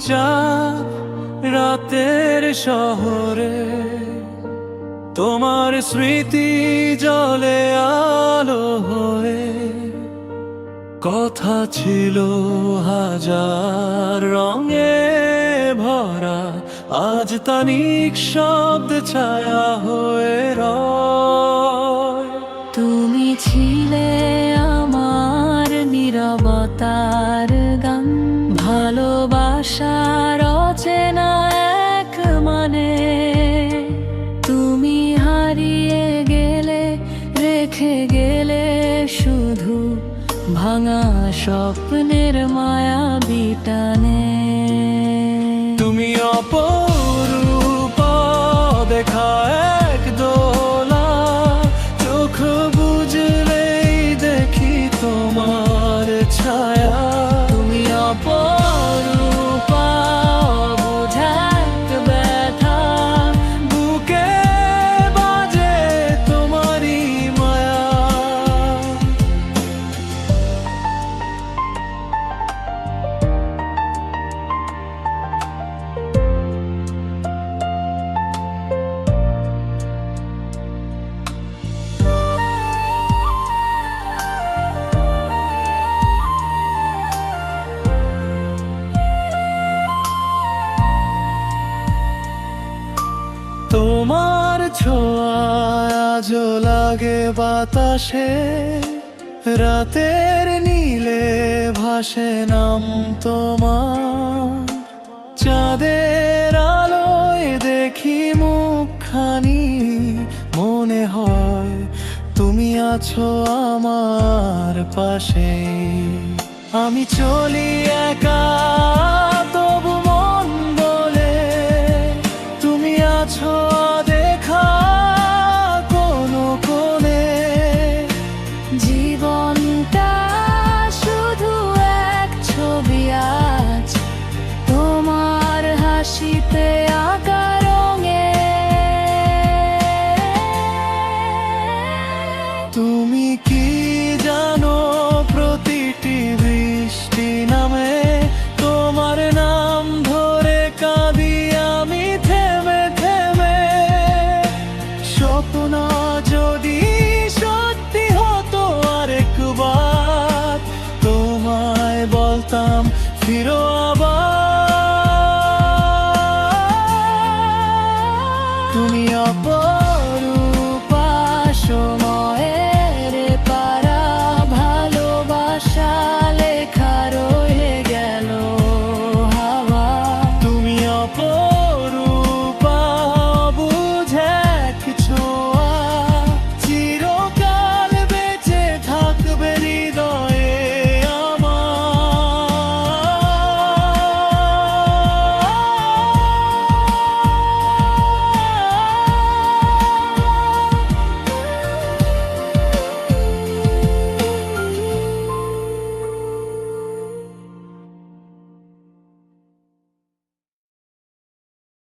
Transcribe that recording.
চাপ রাতের শহরে, তোমার স্মৃতি জলে আলো হয়ে। কথা ছিল হাজার রঙে ভরা, আজ তা নিঃশব্দ ছায়া হয়ে রয়। তুমি ছিলে আমার নীরবতার গান, ভালোবাসার অচেনা এক মানে। তুমি হারিয়ে গেলে, রেখে গেলে শুধু ভাঙা স্বপ্নের মায়াবী টানে। তুমি অপরূপা দেখা এক দোলা, চোখ বুঝলেই দেখি তোমার ছায়া। তুমি অপরূপা অবুঝা এক ব্যথা, বুকে বাজে তোমারই মায়া। তোমার ছোঁয়া আজও লাগে বাতাসে, রাতের নীলে ভাসে নাম তোমার। চাঁদের আলোয় দেখি মুখখানি, মনে হয় তুমি আছো আমার পাশে। আমি চলি একা তবু মন বলে, তুমি আছো দেখা কোনো কোণে। জীবনটা শুধু এক ছবি আজ, তোমার হাসিতে আঁকা রঙে। তুমি কি